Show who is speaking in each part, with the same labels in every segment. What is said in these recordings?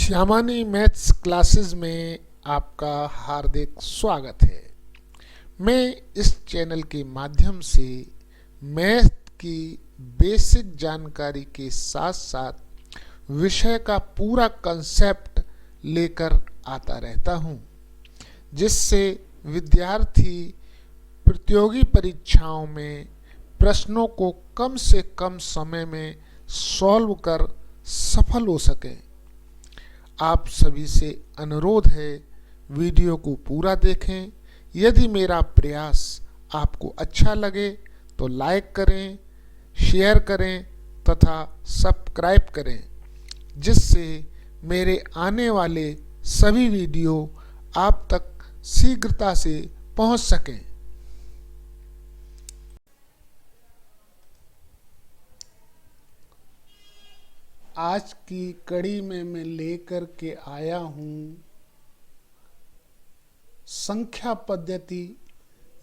Speaker 1: श्यामानी maths classes में आपका हार्दिक स्वागत है। मैं इस चैनल के माध्यम से मैथ की बेसिक जानकारी के साथ साथ विषय का पूरा कंसेप्ट लेकर आता रहता हूं, जिससे विद्यार्थी प्रतियोगी परीक्षाओं में प्रश्नों को कम से कम समय में सॉल्व कर सफल हो सकें। आप सभी से अनुरोध है, वीडियो को पूरा देखें। यदि मेरा प्रयास आपको अच्छा लगे तो लाइक करें, शेयर करें तथा सब्सक्राइब करें, जिससे मेरे आने वाले सभी वीडियो आप तक शीघ्रता से पहुंच सकें। आज की कड़ी में मैं लेकर के आया हूँ संख्या पद्धति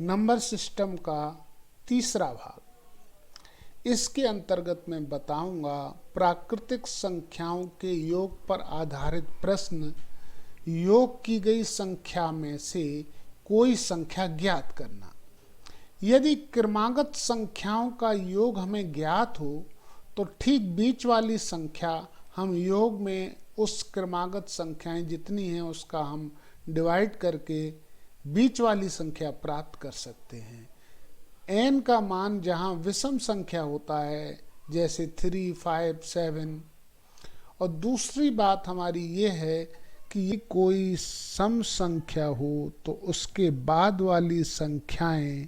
Speaker 1: नंबर सिस्टम का तीसरा भाग। इसके अंतर्गत मैं बताऊंगा प्राकृतिक संख्याओं के योग पर आधारित प्रश्न, योग की गई संख्या में से कोई संख्या ज्ञात करना। यदि क्रमागत संख्याओं का योग हमें ज्ञात हो तो ठीक बीच वाली संख्या हम योग में उस क्रमागत संख्याएं जितनी हैं उसका हम डिवाइड करके बीच वाली संख्या प्राप्त कर सकते हैं। n का मान जहां विषम संख्या होता है, जैसे 3, 5, 7, और दूसरी बात हमारी ये है कि ये कोई सम संख्या हो तो उसके बाद वाली संख्याएं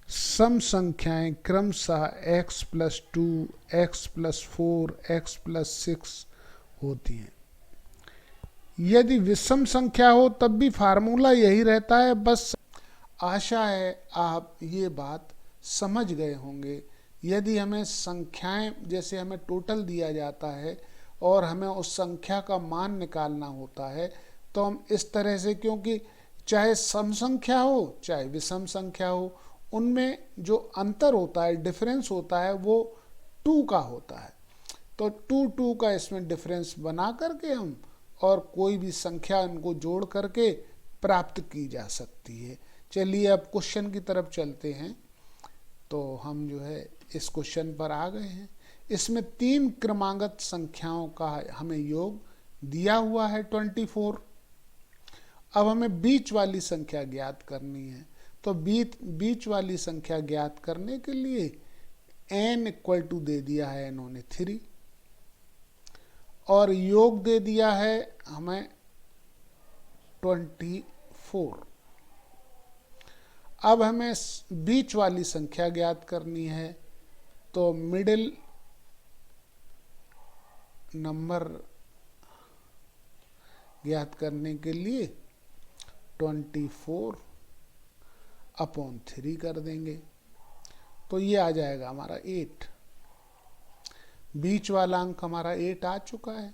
Speaker 1: सम संख्याएं क्रमशः x+2, x+4, x+6 होती हैं। यदि विषम संख्या हो तब भी फार्मूला यही रहता है। बस आशा है आप ये बात समझ गए होंगे। यदि हमें संख्याएं, जैसे हमें टोटल दिया जाता है और हमें उस संख्या का मान निकालना होता है, तो हम इस तरह से, क्योंकि चाहे सम संख्या हो चाहे विषम संख्या हो, उनमें जो अंतर होता है, डिफरेंस होता है, वो 2 का होता है। तो 2 का इसमें डिफरेंस बना करके हम और कोई भी संख्या इनको जोड़ करके प्राप्त की जा सकती है। चलिए अब क्वेश्चन की तरफ चलते हैं। तो हम जो है इस क्वेश्चन पर आ गए हैं। इसमें 3 क्रमागत संख्याओं का हमें योग दिया हुआ है 24। अब हमें बीच वाली संख्या ज्ञात करनी है। तो बीच वाली संख्या ज्ञात करने के लिए n इक्वल टू दे दिया है इन्होंने 3 और योग दे दिया है हमें 24। अब हमें बीच वाली संख्या ज्ञात करनी है। तो मिडिल नंबर ज्ञात करने के लिए 24/3 कर देंगे, तो ये आ जाएगा हमारा 8। बीच वाला अंक हमारा 8 आ चुका है।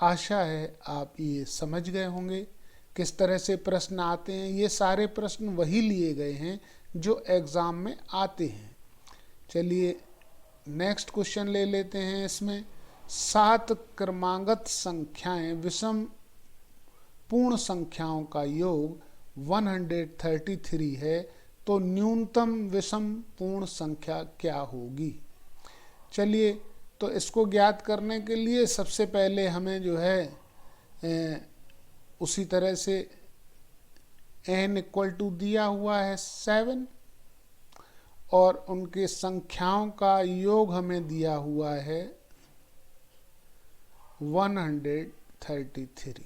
Speaker 1: आशा है आप ये समझ गए होंगे किस तरह से प्रश्न आते हैं। ये सारे प्रश्न वही लिए गए हैं जो एग्जाम में आते हैं। चलिए नेक्स्ट क्वेश्चन ले लेते हैं। इसमें 7 क्रमागत संख्याएं विषम पूर्ण संख्याओं का योग 133 है, तो न्यूनतम विषम पूर्ण संख्या क्या होगी। चलिए, तो इसको ज्ञात करने के लिए सबसे पहले हमें जो है उसी तरह से n इक्वल टू दिया हुआ है 7 और उनके संख्याओं का योग हमें दिया हुआ है 133।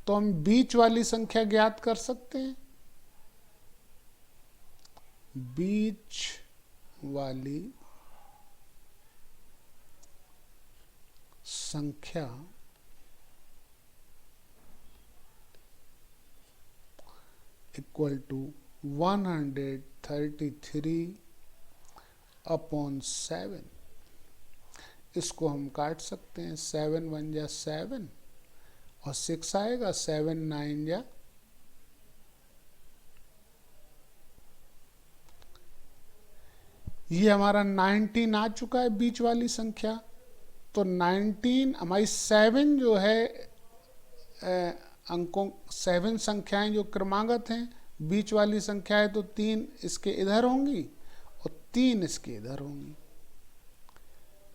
Speaker 1: तो हम बीच वाली संख्या ज्ञात कर सकते हैं। बीच वाली संख्या इक्वल टू 133/7। इसको हम काट सकते हैं। 7 1 जा 7 और 6 आएगा, 7 9 जा ये हमारा 19 आ चुका है बीच वाली संख्या। तो 19 हमारी 7 जो है अंकों 7 संख्याएं जो क्रमागत हैं, बीच वाली संख्या है, तो 3 इसके इधर होंगी और 3 इसके इधर होंगी।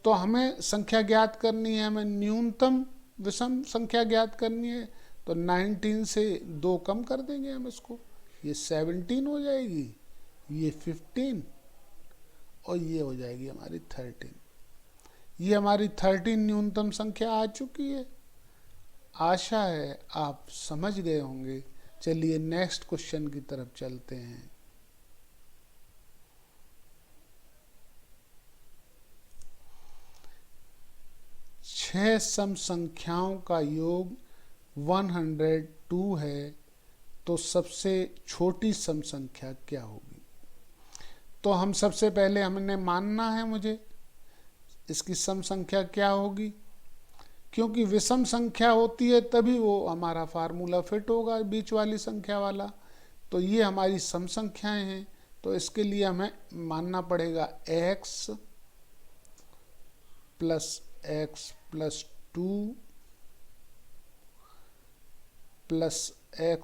Speaker 1: तो हमें संख्या ज्ञात करनी है, हमें न्यूनतम विषम संख्या ज्ञात करनी है। तो 19 से 2 कम कर देंगे हम इसको, ये 17 हो जाएगी, ये 15 और ये हो जाएगी हमारी 13। ये हमारी 13 न्यूनतम संख्या आ चुकी है। आशा है आप समझ गए होंगे। चलिए नेक्स्ट क्वेश्चन की तरफ चलते हैं। छह सम संख्याओं का योग 102 है, तो सबसे छोटी सम संख्या क्या होगी? तो हम सबसे पहले हमने मानना है मुझे इसकी सम संख्या क्या होगी, क्योंकि विषम संख्या होती है तभी वो हमारा फार्मूला फिट होगा बीच वाली संख्या वाला। तो ये हमारी सम संख्याएं हैं, तो इसके लिए हमें मानना पड़ेगा x plus x plus 2 plus x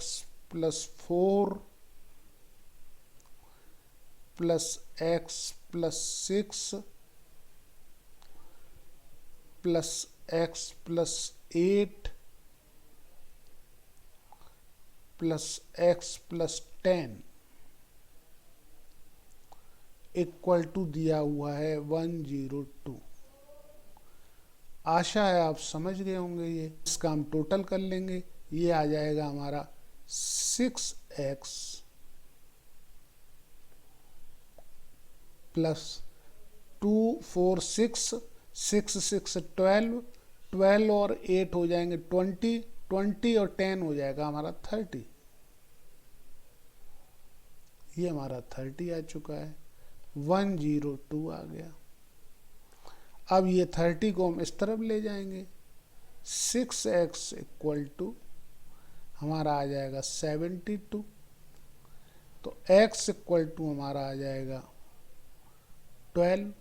Speaker 1: plus 4 plus x plus 6 plus x plus 8 plus x plus 10 equal to दिया हुआ है 102। आशा है आप समझ गए होंगे। ये इसका हम टोटल कर लेंगे, ये आ जाएगा हमारा 6x प्लस 2 4 6 6 6 12 12 और 8 हो जाएंगे 20 20 और 10 हो जाएगा हमारा 30। ये हमारा 30 आ चुका है, 102 आ गया। अब ये 30 को हम इस तरफ ले जाएंगे, 6x इक्वल टू हमारा आ जाएगा 72। तो x इक्वल टू हमारा आ जाएगा 12।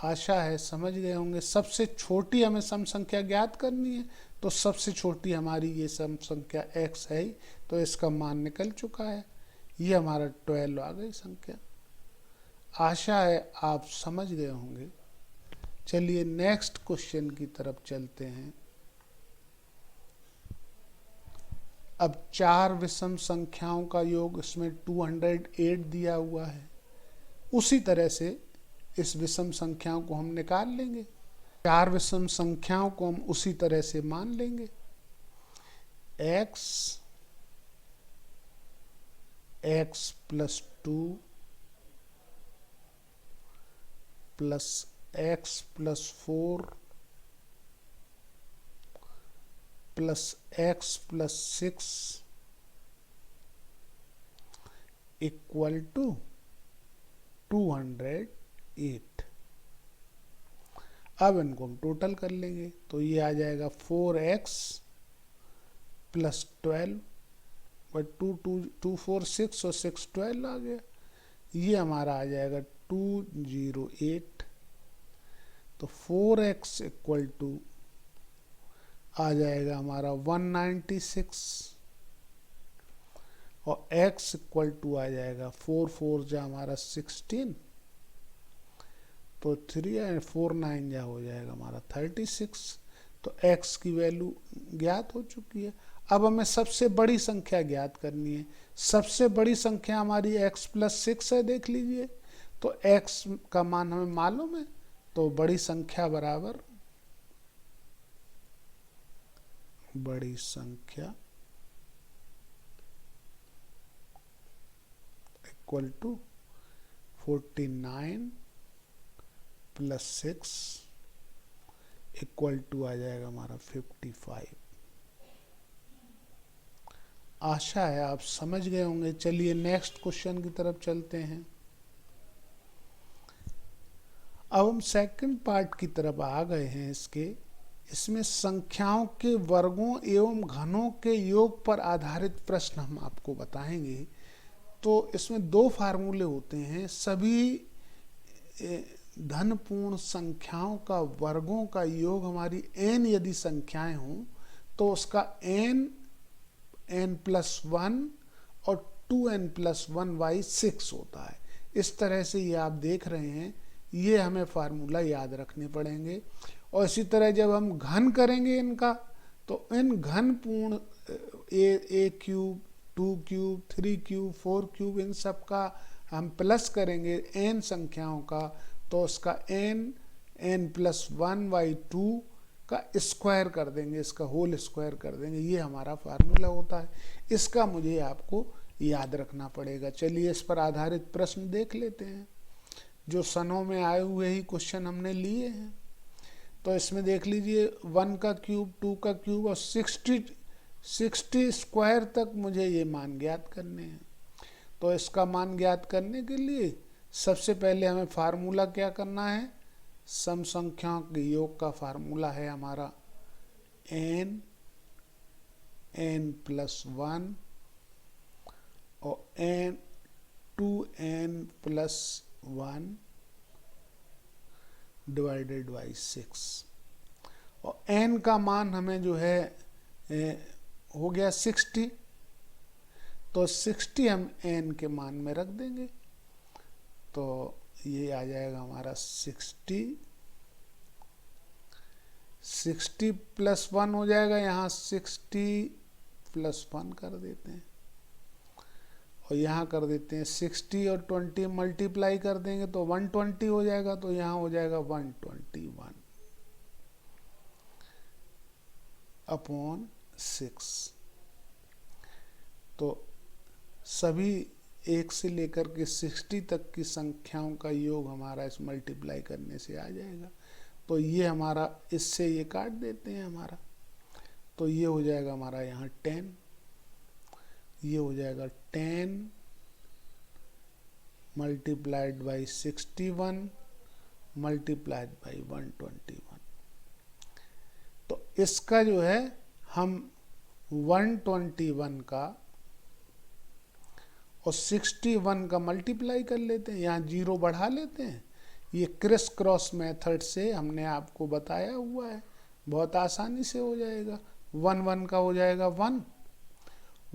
Speaker 1: आशा है समझ गए होंगे। सबसे छोटी हमें सम संख्या ज्ञात करनी है, तो सबसे छोटी हमारी ये सम संख्या x है ही, तो इसका मान निकल चुका है। ये हमारा 12 आ गई संख्या। आशा है आप समझ गए होंगे। चलिए नेक्स्ट क्वेश्चन की तरफ चलते हैं। अब 4 विषम संख्याओं का योग, इसमें 208 दिया हुआ है। उसी तरह से इस विषम संख्याओं को हम निकाल लेंगे। 4 विषम संख्याओं को हम उसी तरह से मान लेंगे। x plus 2 plus x plus 4 plus x plus 6 equal to 208। अब इनको हम टोटल कर लेंगे, तो ये आ जाएगा 4x प्लस 12 बट 2 4 6 और 6 12 आ गया। ये हमारा आ जाएगा 208। तो 4x इक्वल टू आ जाएगा हमारा 196 और x इक्वल टू आ जाएगा 4 4 जा हमारा 16, तो 3 एंड 4 9 जा हो जाएगा हमारा 36। तो x की वैल्यू ज्ञात हो चुकी है। अब हमें सबसे बड़ी संख्या ज्ञात करनी है। सबसे बड़ी संख्या हमारी x प्लस 6 है, देख लीजिए। तो x का मान हमें मालूम है, तो बड़ी संख्या बराबर बड़ी संख्या equal to 49 plus 6 equal to आ जाएगा हमारा 55। आशा है आप समझ गए होंगे। चलिए नेक्स्ट क्वेश्चन की तरफ चलते हैं। अब हम सेकंड पार्ट की तरफ आ गए हैं इसके। इसमें संख्याओं के वर्गों एवं घनों के योग पर आधारित प्रश्न हम आपको बताएंगे। तो इसमें 2 फार्मूले होते हैं। सभी धन पूर्ण संख्याओं का वर्गों का योग हमारी n यदि संख्याएं हों तो उसका n+1 और 2n+1/6 होता है। इस तरह से ये आप देख रहे हैं, ये हमें फार्मूला याद रखने पड़ेंगे। और इसी तरह जब हम घन करेंगे इनका, तो इन घन पूर्ण a cube, 2 cube, 3 cube, 4 cube, इन सब का हम प्लस करेंगे n संख्याओं का, तो उसका n+1/2 का स्क्वायर कर देंगे, इसका होल स्क्वायर कर देंगे। ये हमारा फार्मूला होता है। इसका मुझे आपको याद रखना पड़ेगा। चलिए इस पर आधारित प्रश्न देख लेते हैं, जो सनों में आए हुए ही क्वेश्चन हमने लिए हैं। तो इसमें देख लीजिए 1 का क्यूब, 2 का क्यूब और 60 स्क्वायर तक मुझे ये मान ज्ञात करने हैं। तो इसका मान ज्ञात करने के लिए सबसे पहले हमें फार्मूला क्या करना है, सम संख्याओं के योग का फार्मूला है हमारा n+1 और 2n+1 डिवाइडेड बाई 6। और n का मान हमें जो है हो गया 60, तो 60 हम n के मान में रख देंगे, तो ये आ जाएगा हमारा 60 +1 हो जाएगा, यहाँ 60 +1 कर देते हैं और यहाँ कर देते हैं 60 और 20 मल्टीप्लाई कर देंगे तो 120 हो जाएगा, तो यहाँ हो जाएगा 121/6। तो सभी 1 से लेकर के 60 तक की संख्याओं का योग हमारा इस मल्टीप्लाई करने से आ जाएगा। तो ये हमारा, इससे ये काट देते हैं हमारा, तो ये हो जाएगा हमारा यहाँ 10, ये हो जाएगा 10 मल्टीप्लाइड बाई 61 मल्टीप्लाइड बाई 121। तो इसका जो है हम 121 का और 61 का मल्टीप्लाई कर लेते हैं, यहाँ 0 बढ़ा लेते हैं। ये क्रिस क्रॉस मेथड से हमने आपको बताया हुआ है, बहुत आसानी से हो जाएगा। 1 का हो जाएगा 1,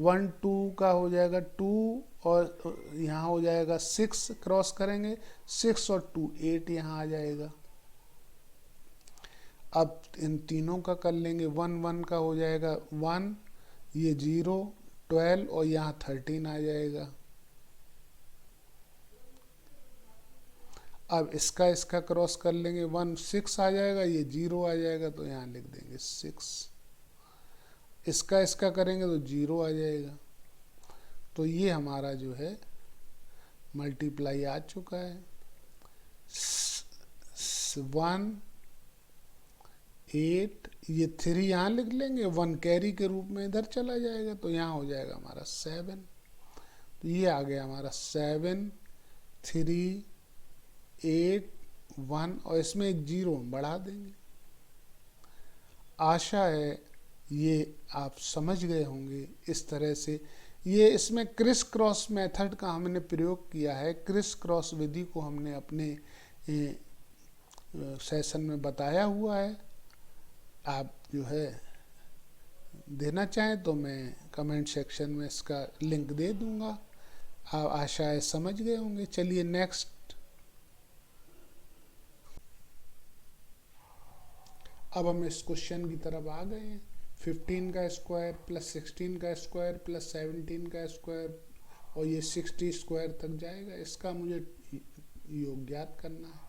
Speaker 1: 1 2 का हो जाएगा 2 और यहाँ हो जाएगा 6, क्रॉस करेंगे 6 और 2 8 यहाँ आ जाएगा। अब इन तीनों का कर लेंगे, 1 का हो जाएगा 1, ये 0 12 और यहाँ 13 आ जाएगा। अब इसका क्रॉस कर लेंगे, 1 6 आ जाएगा, ये 0 आ जाएगा, तो यहाँ लिख देंगे 6। इसका करेंगे तो 0 आ जाएगा। तो ये हमारा जो है मल्टीप्लाई आ चुका है। 1 8, ये 3 यहाँ लिख लेंगे, 1 कैरी के रूप में इधर चला जाएगा, तो यहाँ हो जाएगा हमारा 7। तो ये आ गया हमारा 7 3 8 1 और इसमें एक 0 बढ़ा देंगे। आशा है ये आप समझ गए होंगे। इस तरह से ये, इसमें क्रिस क्रॉस मेथड का हमने प्रयोग किया है। क्रिस क्रॉस विधि को हमने अपने सेशन में बताया हुआ है। आप जो है देना चाहें तो मैं कमेंट सेक्शन में इसका लिंक दे दूंगा। आप आशा है समझ गए होंगे। चलिए नेक्स्ट, अब हम इस क्वेश्चन की तरफ आ गए हैं। 15 का स्क्वायर प्लस 16 का स्क्वायर प्लस 17 का स्क्वायर और ये 60 स्क्वायर तक जाएगा। इसका मुझे योग ज्ञात करना है।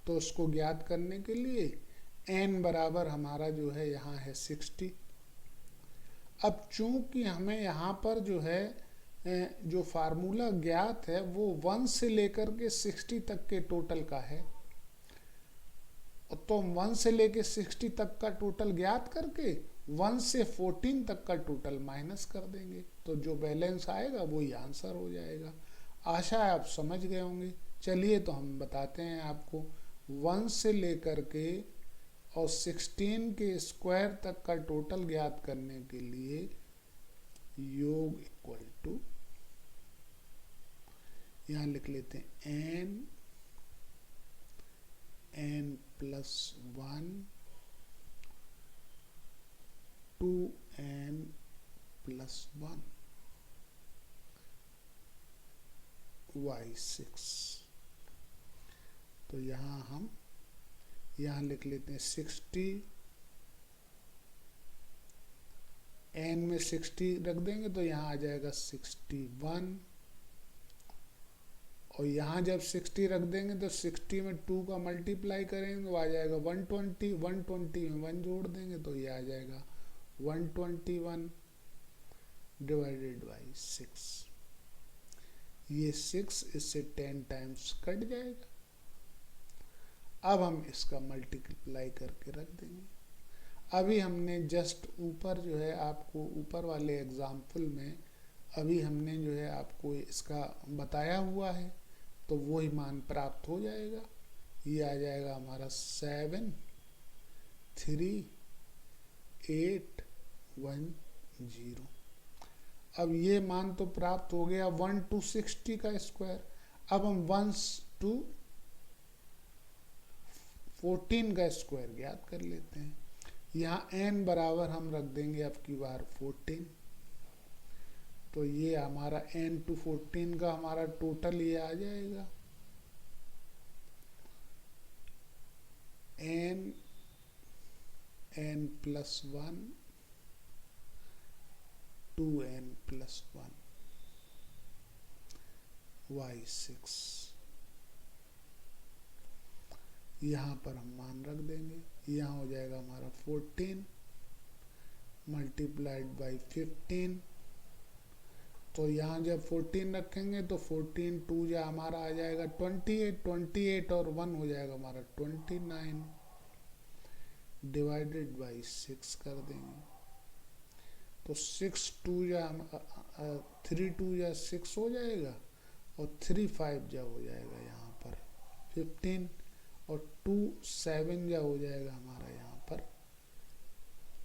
Speaker 1: तो उसको ज्ञात करने के लिए n बराबर हमारा जो है यहाँ है 60। अब चूंकि हमें यहाँ पर जो है जो फार्मूला ज्ञात है वो 1 से लेकर के 60 तक के टोटल का है, तो 1 से लेकर 60 तक का टोटल ज्ञात करके 1 से 14 तक का टोटल माइनस कर देंगे, तो जो बैलेंस आएगा वही आंसर हो जाएगा। आशा है आप समझ गए होंगे। चलिए तो हम बताते हैं आपको। 1 से लेकर के और 16 के स्क्वायर तक का टोटल ज्ञात करने के लिए योग इक्वल टू, यहाँ लिख लेते हैं n plus 1 2n plus 1 y6। तो यहाँ हम लिख लेते हैं 60, n में 60 रख देंगे तो यहाँ आ जाएगा 61, और यहाँ जब 60 रख देंगे तो 60 में 2 का मल्टीप्लाई करेंगे तो आ जाएगा 120, 120 में 1 जोड़ देंगे तो ये आ जाएगा 121 डिवाइडेड बाई 6। ये 6 इससे 10 टाइम्स कट जाएगा। अब हम इसका मल्टीप्लाई करके रख देंगे। अभी हमने जस्ट ऊपर जो है आपको ऊपर वाले एग्जाम्पल में अभी हमने जो है आपको इसका बताया हुआ है, तो वो ही मान प्राप्त हो जाएगा। ये आ जाएगा हमारा 7 3 8 1 0। अब ये मान तो प्राप्त हो गया 1 to 60 का स्क्वायर। अब हम 1 to 14 का स्क्वायर ज्ञात कर लेते हैं। यहाँ n बराबर हम रख देंगे अब की बार 14। तो ये हमारा n to 14 का हमारा टोटल ये आ जाएगा n plus 1 2n plus 1 y6। यहाँ पर हम मान रख देंगे। यहाँ हो जाएगा हमारा 14 मल्टीप्लाइड बाई 15। तो यहाँ जब 14 रखेंगे तो 14 2 जा हमारा आ जाएगा 28, 28 और 1 हो जाएगा हमारा 29 डिवाइडेड बाई 6 कर देंगे। तो 6 2 जा 3 2 जा 6 हो जाएगा और 3 5 जा हो जाएगा यहाँ पर 15 और 2 7 जा हो जाएगा हमारा यहाँ पर।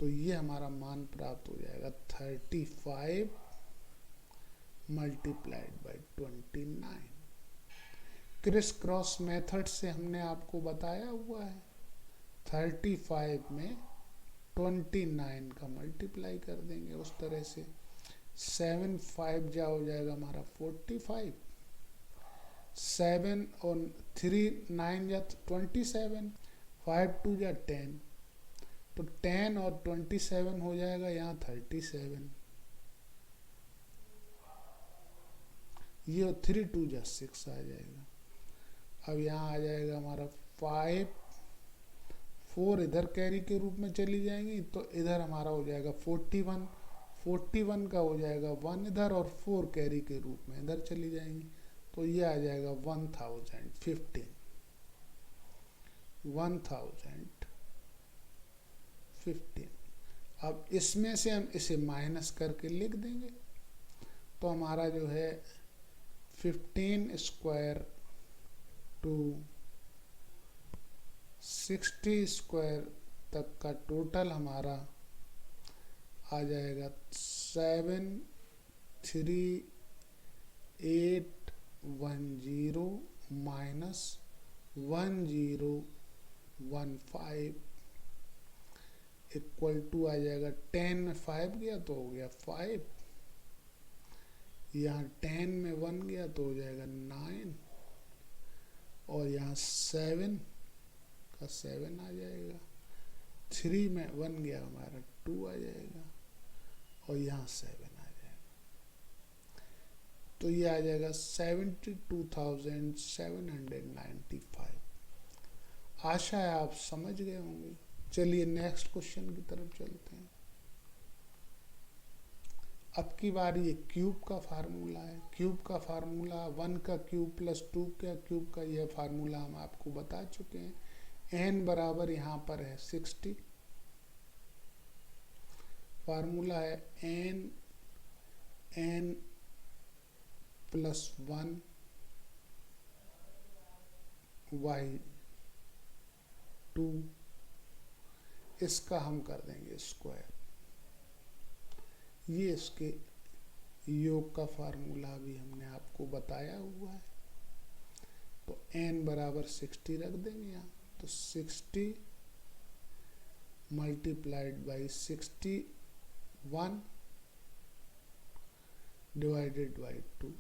Speaker 1: तो ये हमारा मान प्राप्त हो जाएगा 35 multiplied by 29। Criss cross method से हमने आपको बताया हुआ है 35 में 29 का मल्टीप्लाई कर देंगे उस तरह से। 7 5 जा हो जाएगा हमारा 45, 7 और 3 9 जा 27, 5 2 जा 10, तो 10 और 27 हो जाएगा यहाँ 37। ये 3 2 जा 6 आ जाएगा। अब यहाँ आ जाएगा हमारा 5 4 इधर कैरी के रूप में चली जाएंगी तो इधर हमारा हो जाएगा 41, 41 का हो जाएगा 1 इधर और 4 कैरी के रूप में इधर चली जाएंगी तो ये आ जाएगा 1015, 1015। अब इसमें से हम इसे माइनस करके लिख देंगे तो हमारा जो है 15 स्क्वायर टू 60 स्क्वायर तक का टोटल हमारा आ जाएगा 7 3 8 1 0 माइनस 1 0 1 5 इक्वल टू आ जाएगा 10 में 5 गया तो हो गया 5, यहाँ 10 में 1 गया तो हो जाएगा 9 और यहाँ 7 का 7 आ जाएगा, 3 में 1 गया हमारा 2 आ जाएगा और यहाँ 7 आ जाएगा। तो ये आ जाएगा 72,795। आशा है आप समझ गए होंगे। चलिए नेक्स्ट क्वेश्चन की तरफ चलते हैं। अब की बार ये क्यूब का फार्मूला है। क्यूब का फार्मूला 1 का क्यूब प्लस 2 का क्यूब का यह फार्मूला हम आपको बता चुके हैं। n बराबर यहाँ पर है 60। फार्मूला है n प्लस 1 y2, इसका हम कर देंगे स्क्वायर। ये इसके योग का फार्मूला भी हमने आपको बताया हुआ है। तो n बराबर 60 रख देंगे यहाँ। तो 60 मल्टीप्लाइड बाई 61 डिवाइडेड बाई 2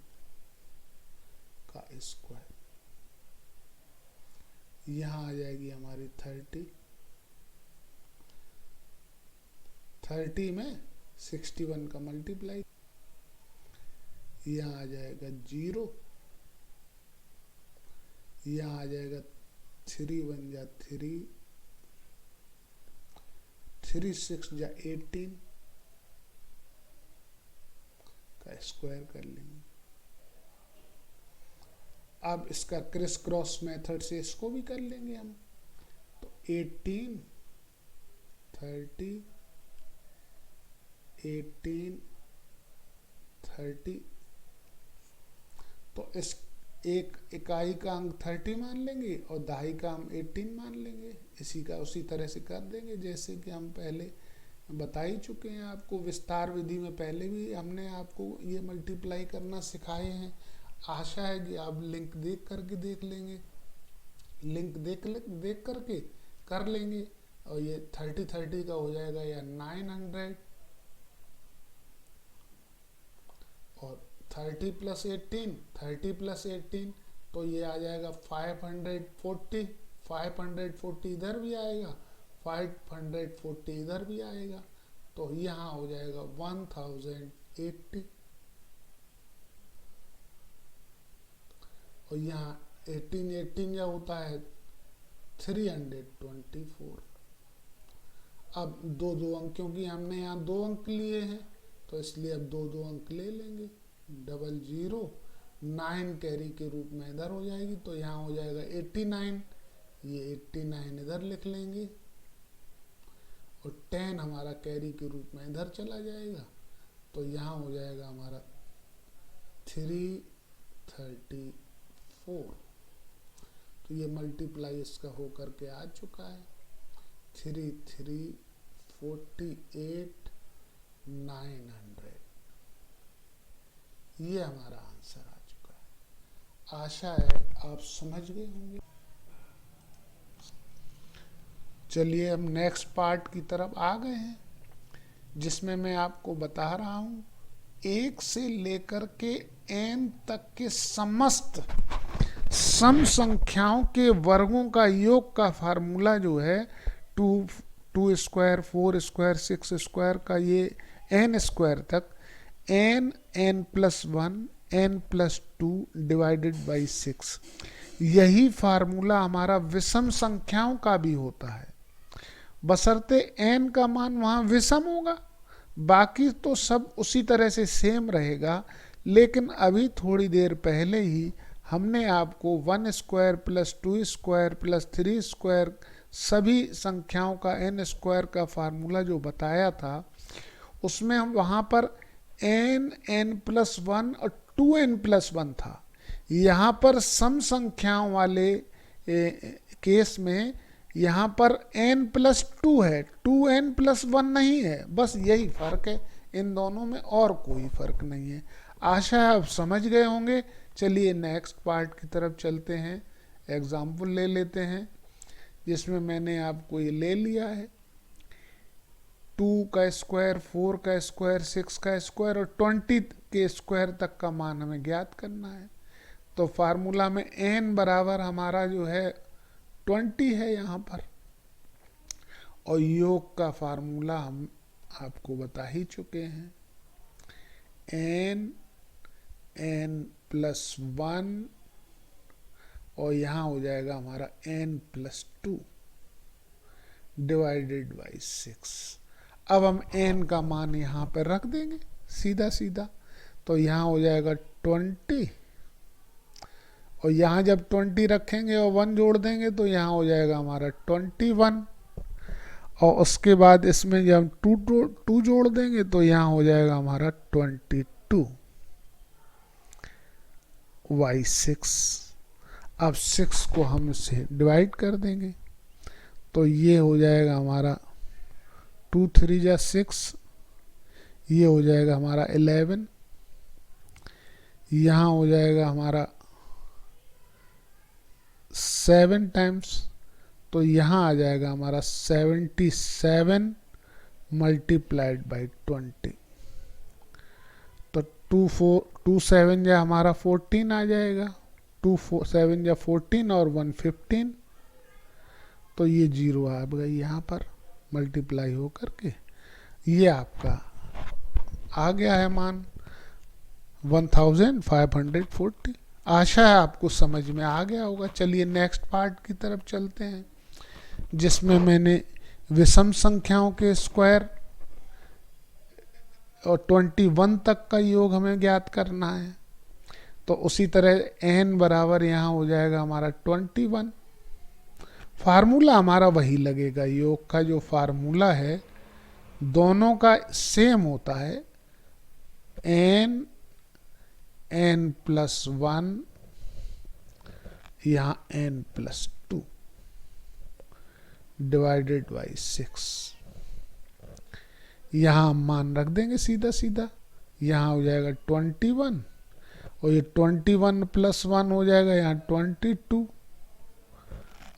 Speaker 1: का स्क्वायर। यहाँ आ जाएगी हमारी 30 में 61 का मल्टीप्लाई, यहाँ आ जाएगा 0, यहाँ आ जाएगा 3 1 जा 3, 3 6 जा 18 का स्क्वायर कर लेंगे। अब इसका क्रिस क्रॉस मेथड से इसको भी कर लेंगे हम। तो 18 30 18 30, तो इस एक इकाई का अंक 30 मान लेंगे और दहाई का हम 18 मान लेंगे। इसी का उसी तरह से कर देंगे जैसे कि हम पहले बता ही चुके हैं आपको। विस्तार विधि में पहले भी हमने आपको ये मल्टीप्लाई करना सिखाए हैं। आशा है कि आप लिंक देख करके देख लेंगे, लिंक देख करके कर लेंगे। और ये 30 का हो जाएगा या 900, और 30 प्लस 18 तो ये आ जाएगा 540, 540 इधर भी आएगा, 540 इधर भी आएगा, तो यहाँ हो जाएगा 1080। और यहाँ 18 या होता है 324। अब दो अंक, क्योंकि हमने यहाँ 2 अंक लिए हैं तो इसलिए अब 2 अंक ले लेंगे। 00 9 कैरी के रूप में इधर हो जाएगी, तो यहाँ हो जाएगा 89, ये 89 इधर लिख लेंगे, और 10 हमारा कैरी के रूप में इधर चला जाएगा, तो यहाँ हो जाएगा हमारा 334। तो ये मल्टीप्लाई इसका हो करके आ चुका है। 3 3 48 900, ये हमारा आंसर आ चुका है। आशा है आप समझ गए होंगे। चलिए हम नेक्स्ट पार्ट की तरफ आ गए हैं, जिसमें मैं आपको बता रहा हूं 1 से लेकर के n तक के समस्त सम संख्याओं के वर्गों का योग का फार्मूला जो है 2 स्क्वायर 4 स्क्वायर 6 स्क्वायर का ये n स्क्वायर तक n+1 n+2 डिवाइडेड बाई 6, यही फार्मूला हमारा विषम संख्याओं का भी होता है, बशर्ते n का मान वहाँ विषम होगा, बाकी तो सब उसी तरह से सेम रहेगा। लेकिन अभी थोड़ी देर पहले ही हमने आपको 1 square plus 2 square plus 3 square सभी संख्याओं का n स्क्वायर का फार्मूला जो बताया था, उसमें हम वहाँ पर n+1 और 2n+1 था। यहाँ पर सम संख्याओं वाले केस में यहाँ पर n+2 है, 2n+1 नहीं है, बस यही फर्क है इन दोनों में, और कोई फर्क नहीं है। आशा है आप समझ गए होंगे। चलिए नेक्स्ट पार्ट की तरफ चलते हैं। एग्जाम्पल ले लेते हैं, जिसमें मैंने आपको ये ले लिया है 2 का स्क्वायर 4 का स्क्वायर 6 का स्क्वायर और 20 के स्क्वायर तक का मान हमें ज्ञात करना है। तो फार्मूला में n बराबर हमारा जो है 20 है यहाँ पर, और योग का फार्मूला हम आपको बता ही चुके हैं, n+1 और यहाँ हो जाएगा हमारा n+2 डिवाइडेड बाई 6। अब हम n का मान यहाँ पर रख देंगे सीधा सीधा, तो यहाँ हो जाएगा 20, और यहाँ जब 20 रखेंगे और 1 जोड़ देंगे तो यहाँ हो जाएगा हमारा 21, और उसके बाद इसमें जब 2 जोड़ देंगे तो यहाँ हो जाएगा हमारा 22 बाई 6। अब 6 को हम इससे डिवाइड कर देंगे, तो ये हो जाएगा हमारा 2 3 जा 6, ये हो जाएगा हमारा 11, यहाँ हो जाएगा हमारा 7 टाइम्स तो यहाँ आ जाएगा हमारा 77 मल्टीप्लाइड बाई 20। तो 2 7 या हमारा 14 आ जाएगा, 2 7 या 14 और 1 15। तो ये 0 आ गई यहाँ पर मल्टीप्लाई हो करके, ये आपका आ गया है मान 1540। आशा है आपको समझ में आ गया होगा। चलिए नेक्स्ट पार्ट की तरफ चलते हैं, जिसमें मैंने विषम संख्याओं के स्क्वायर और 21 तक का योग हमें ज्ञात करना है। तो उसी तरह n बराबर यहाँ हो जाएगा हमारा 21। फार्मूला हमारा वही लगेगा, योग का जो फार्मूला है दोनों का सेम होता है, n प्लस 1 यहाँ n+2 डिवाइडेड बाई 6। यहाँ हम मान रख देंगे सीधा सीधा, यहाँ हो जाएगा 21 और ये 21 + 1 हो जाएगा यहाँ 22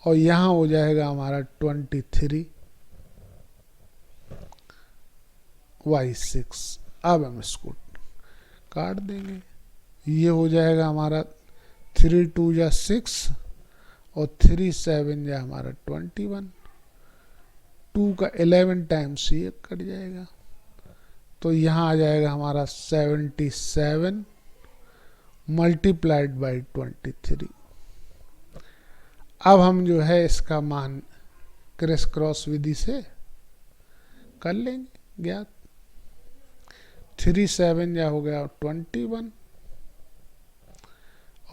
Speaker 1: और यहाँ हो जाएगा हमारा 23/6। अब हम इसको काट देंगे, ये हो जाएगा हमारा 3 2 या 6 और 3 7 या हमारा 21। 2 का 11 टाइम्स ये कट जाएगा, तो यहाँ आ जाएगा हमारा 77 मल्टीप्लाइड बाई 23। अब हम जो है इसका मान क्रिस क्रॉस विधि से कर लेंगे ज्ञात। 3 7 या हो गया 21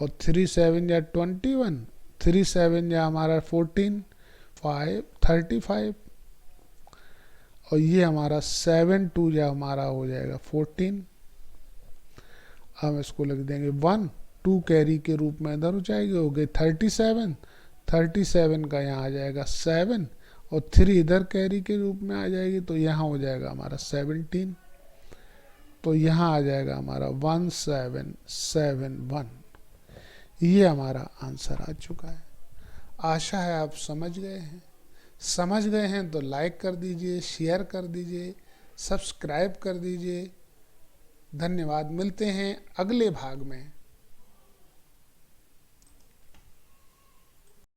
Speaker 1: और 3 7 या 21, 3 7 या हमारा 14 5 35 और ये हमारा 7 2 या हमारा हो जाएगा 14। हम इसको लिख देंगे 1, 2 कैरी के रूप में इधर हो जाएगी, हो गई 37। 37 का यहाँ आ जाएगा 7 और 3 इधर कैरी के रूप में आ जाएगी, तो यहाँ हो जाएगा हमारा 17। तो यहाँ आ जाएगा हमारा 1771। ये हमारा आंसर आ चुका है। आशा है आप समझ गए हैं। समझ गए हैं तो लाइक कर दीजिए, शेयर कर दीजिए, सब्सक्राइब कर दीजिए। धन्यवाद। मिलते हैं अगले भाग में।